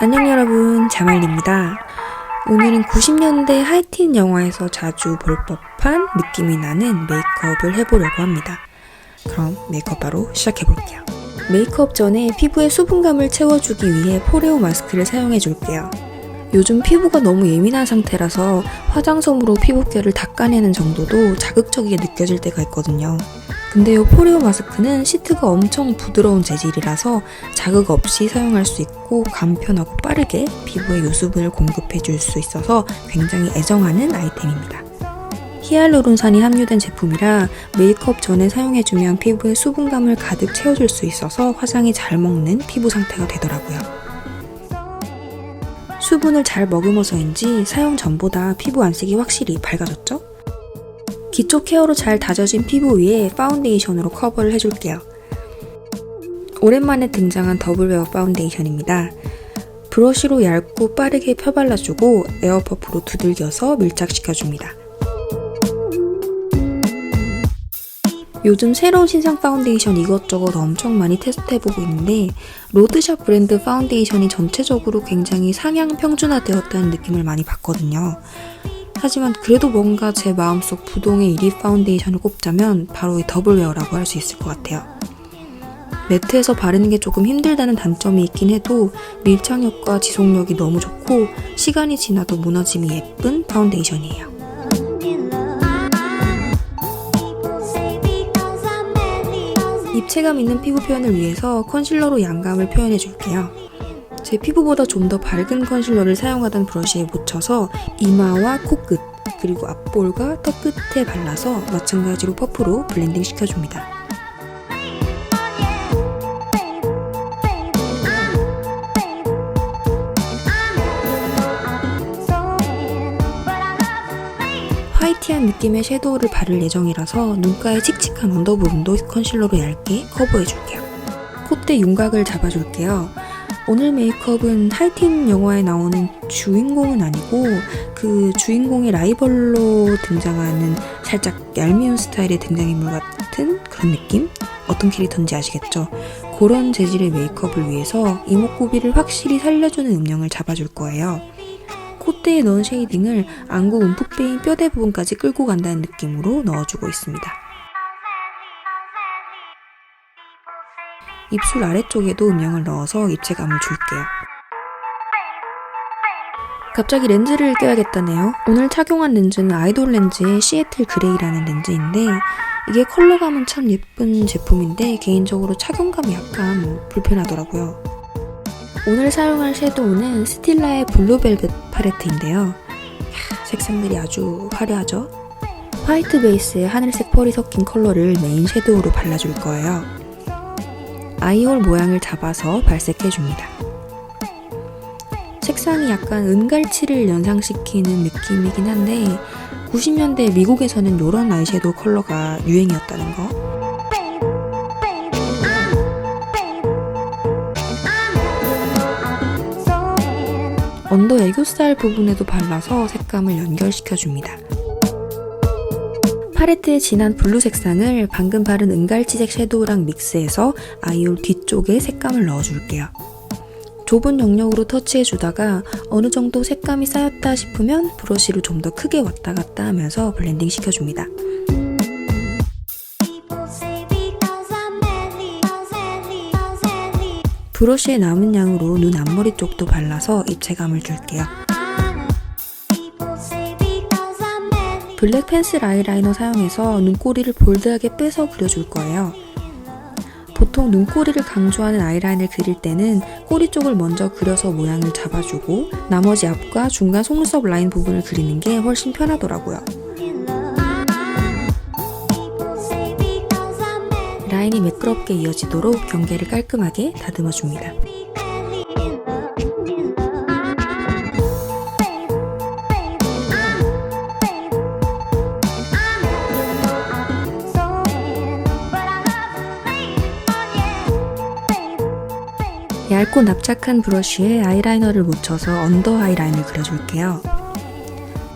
안녕 여러분, 자말리입니다. 오늘은 90년대 하이틴 영화에서 자주 볼 법한 느낌이 나는 메이크업을 해보려고 합니다. 그럼 메이크업 바로 시작해볼게요. 메이크업 전에 피부에 수분감을 채워주기 위해 포레오 마스크를 사용해줄게요. 요즘 피부가 너무 예민한 상태라서 화장솜으로 피부결을 닦아내는 정도도 자극적이게 느껴질 때가 있거든요. 근데 이 포레오 마스크는 시트가 엄청 부드러운 재질이라서 자극 없이 사용할 수 있고 간편하고 빠르게 피부에 유수분을 공급해줄 수 있어서 굉장히 애정하는 아이템입니다. 히알루론산이 함유된 제품이라 메이크업 전에 사용해주면 피부에 수분감을 가득 채워줄 수 있어서 화장이 잘 먹는 피부 상태가 되더라고요. 수분을 잘 머금어서인지 사용 전보다 피부 안색이 확실히 밝아졌죠? 기초 케어로 잘 다져진 피부 위에 파운데이션으로 커버를 해줄게요. 오랜만에 등장한 더블웨어 파운데이션입니다. 브러쉬로 얇고 빠르게 펴발라주고 에어퍼프로 두들겨서 밀착시켜줍니다. 요즘 새로운 신상 파운데이션 이것저것 엄청 많이 테스트해보고 있는데 로드샵 브랜드 파운데이션이 전체적으로 굉장히 상향 평준화되었다는 느낌을 많이 받거든요. 하지만 그래도 뭔가 제 마음속 부동의 1위 파운데이션을 꼽자면 바로 이 더블웨어라고 할 수 있을 것 같아요. 매트에서 바르는 게 조금 힘들다는 단점이 있긴 해도 밀착력과 지속력이 너무 좋고 시간이 지나도 무너짐이 예쁜 파운데이션이에요. 입체감 있는 피부 표현을 위해서 컨실러로 양감을 표현해줄게요. 제 피부보다 좀 더 밝은 컨실러를 사용하던 브러쉬에 묻혀서 이마와 코끝, 그리고 앞볼과 턱 끝에 발라서 마찬가지로 퍼프로 블렌딩 시켜줍니다. 화이티한 느낌의 섀도우를 바를 예정이라서 눈가의 칙칙한 언더 부분도 컨실러로 얇게 커버해줄게요. 콧대 윤곽을 잡아줄게요. 오늘 메이크업은 하이틴 영화에 나오는 주인공은 아니고 그 주인공의 라이벌로 등장하는 살짝 얄미운 스타일의 등장인물 같은 그런 느낌? 어떤 캐릭터인지 아시겠죠? 그런 재질의 메이크업을 위해서 이목구비를 확실히 살려주는 음영을 잡아줄 거예요. 콧대에 넣은 쉐이딩을 안구 움푹 빼인 뼈대 부분까지 끌고 간다는 느낌으로 넣어주고 있습니다. 입술 아래쪽에도 음영을 넣어서 입체감을 줄게요. 갑자기 렌즈를 껴야겠다네요. 오늘 착용한 렌즈는 아이돌 렌즈의 시애틀 그레이라는 렌즈인데 이게 컬러감은 참 예쁜 제품인데 개인적으로 착용감이 약간 불편하더라고요. 오늘 사용할 섀도우는 스틸라의 블루벨벳 팔레트인데요. 색상들이 아주 화려하죠? 화이트 베이스에 하늘색 펄이 섞인 컬러를 메인 섀도우로 발라줄 거예요. 아이홀 모양을 잡아서 발색해줍니다. 색상이 약간 은갈치를 연상시키는 느낌이긴 한데 90년대 미국에서는 이런 아이섀도우 컬러가 유행이었다는 거. 언더 애교살 부분에도 발라서 색감을 연결시켜줍니다. 팔레트의 진한 블루 색상을 방금 바른 은갈치색 섀도우랑 믹스해서 아이홀 뒤쪽에 색감을 넣어줄게요. 좁은 영역으로 터치해주다가 어느 정도 색감이 쌓였다 싶으면 브러쉬로 좀 더 크게 왔다 갔다 하면서 블렌딩 시켜줍니다. 브러쉬의 남은 양으로 눈 앞머리 쪽도 발라서 입체감을 줄게요. 블랙 펜슬 아이라이너 사용해서 눈꼬리를 볼드하게 빼서 그려줄 거예요. 보통 눈꼬리를 강조하는 아이라인을 그릴 때는 꼬리 쪽을 먼저 그려서 모양을 잡아주고 나머지 앞과 중간 속눈썹 라인 부분을 그리는 게 훨씬 편하더라고요. 라인이 매끄럽게 이어지도록 경계를 깔끔하게 다듬어줍니다. 얇고 납작한 브러쉬에 아이라이너를 묻혀서 언더 아이라인을 그려줄게요.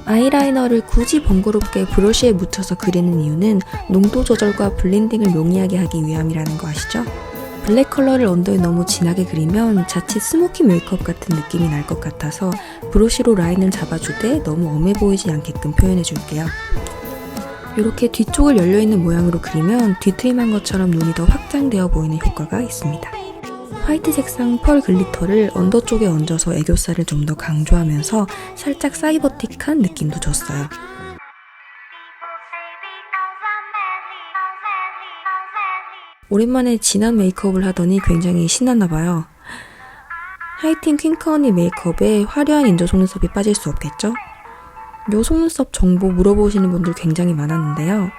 아이라이너를 굳이 번거롭게 브러쉬에 묻혀서 그리는 이유는 농도 조절과 블렌딩을 용이하게 하기 위함이라는 거 아시죠? 블랙 컬러를 언더에 너무 진하게 그리면 자칫 스모키 메이크업 같은 느낌이 날 것 같아서 브러쉬로 라인을 잡아주되 너무 엄해 보이지 않게끔 표현해줄게요. 이렇게 뒤쪽을 열려있는 모양으로 그리면 뒤트임한 것처럼 눈이 더 확장되어 보이는 효과가 있습니다. 화이트 색상 펄 글리터를 언더 쪽에 얹어서 애교살을 좀 더 강조하면서 살짝 사이버틱한 느낌도 줬어요. 오랜만에 진한 메이크업을 하더니 굉장히 신났나봐요. 하이틴 퀸카 언니 메이크업에 화려한 인조 속눈썹이 빠질 수 없겠죠? 요 속눈썹 정보 물어보시는 분들 굉장히 많았는데요.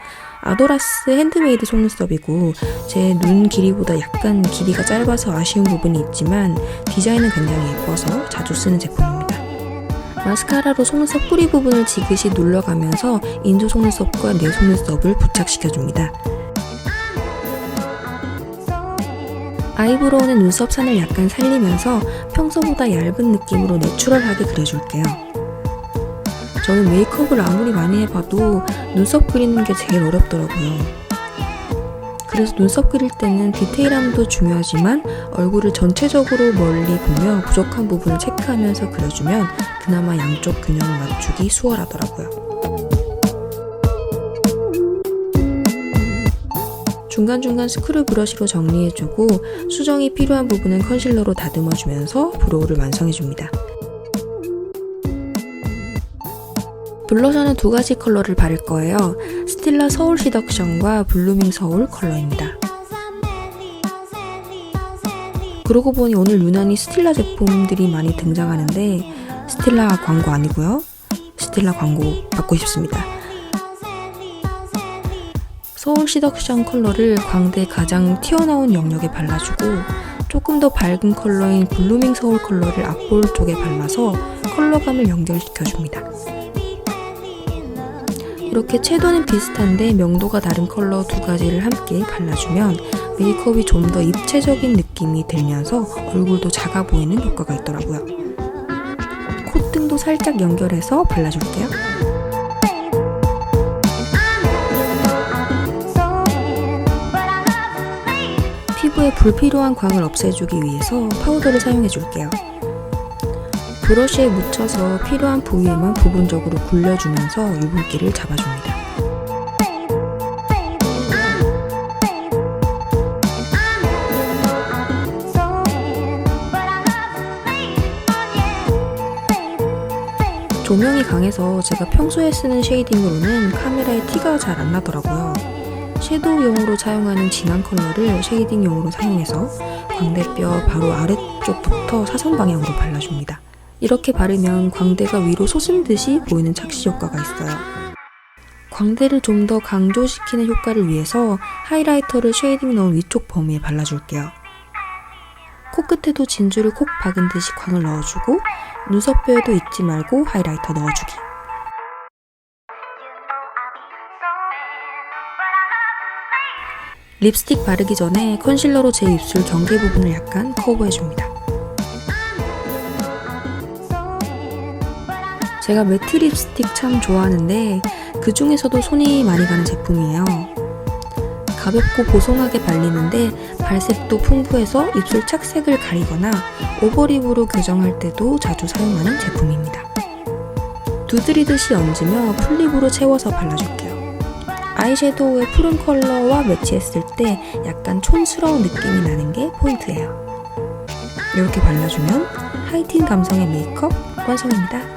아도라스 핸드메이드 속눈썹이고 제 눈 길이보다 약간 길이가 짧아서 아쉬운 부분이 있지만 디자인은 굉장히 예뻐서 자주 쓰는 제품입니다. 마스카라로 속눈썹 뿌리 부분을 지그시 눌러가면서 인조 속눈썹과 내 속눈썹을 부착시켜줍니다. 아이브로우는 눈썹선을 약간 살리면서 평소보다 얇은 느낌으로 내추럴하게 그려줄게요. 저는 메이크업을 아무리 많이 해봐도 눈썹 그리는 게 제일 어렵더라고요. 그래서 눈썹 그릴 때는 디테일함도 중요하지만 얼굴을 전체적으로 멀리 보며 부족한 부분을 체크하면서 그려주면 그나마 양쪽 균형을 맞추기 수월하더라고요. 중간중간 스크류 브러쉬로 정리해주고 수정이 필요한 부분은 컨실러로 다듬어주면서 브로우를 완성해줍니다. 블러셔는 두 가지 컬러를 바를 거예요. 스틸라 서울 시덕션과 블루밍 서울 컬러입니다. 그러고 보니 오늘 유난히 스틸라 제품들이 많이 등장하는데 스틸라 광고 아니고요. 스틸라 광고 받고 싶습니다. 서울 시덕션 컬러를 광대 가장 튀어나온 영역에 발라주고 조금 더 밝은 컬러인 블루밍 서울 컬러를 앞볼 쪽에 발라서 컬러감을 연결시켜줍니다. 이렇게 채도는 비슷한데 명도가 다른 컬러 두 가지를 함께 발라주면 메이크업이 좀 더 입체적인 느낌이 들면서 얼굴도 작아 보이는 효과가 있더라고요. 콧등도 살짝 연결해서 발라줄게요. 피부에 불필요한 광을 없애주기 위해서 파우더를 사용해줄게요. 브러쉬에 묻혀서 필요한 부위에만 부분적으로 굴려주면서 유분기를 잡아줍니다. 조명이 강해서 제가 평소에 쓰는 쉐이딩으로는 카메라에 티가 잘 안 나더라고요. 섀도우용으로 사용하는 진한 컬러를 쉐이딩용으로 사용해서 광대뼈 바로 아래쪽부터 사선 방향으로 발라줍니다. 이렇게 바르면 광대가 위로 솟은 듯이 보이는 착시 효과가 있어요. 광대를 좀 더 강조시키는 효과를 위해서 하이라이터를 쉐이딩 넣은 위쪽 범위에 발라줄게요. 코끝에도 진주를 콕 박은 듯이 광을 넣어주고 눈썹뼈에도 잊지 말고 하이라이터 넣어주기. 립스틱 바르기 전에 컨실러로 제 입술 경계 부분을 약간 커버해줍니다. 제가 매트 립스틱 참 좋아하는데 그 중에서도 손이 많이 가는 제품이에요. 가볍고 보송하게 발리는데 발색도 풍부해서 입술 착색을 가리거나 오버립으로 교정할 때도 자주 사용하는 제품입니다. 두드리듯이 얹으며 풀립으로 채워서 발라줄게요. 아이섀도우의 푸른 컬러와 매치했을 때 약간 촌스러운 느낌이 나는 게 포인트예요. 이렇게 발라주면 하이틴 감성의 메이크업 완성입니다.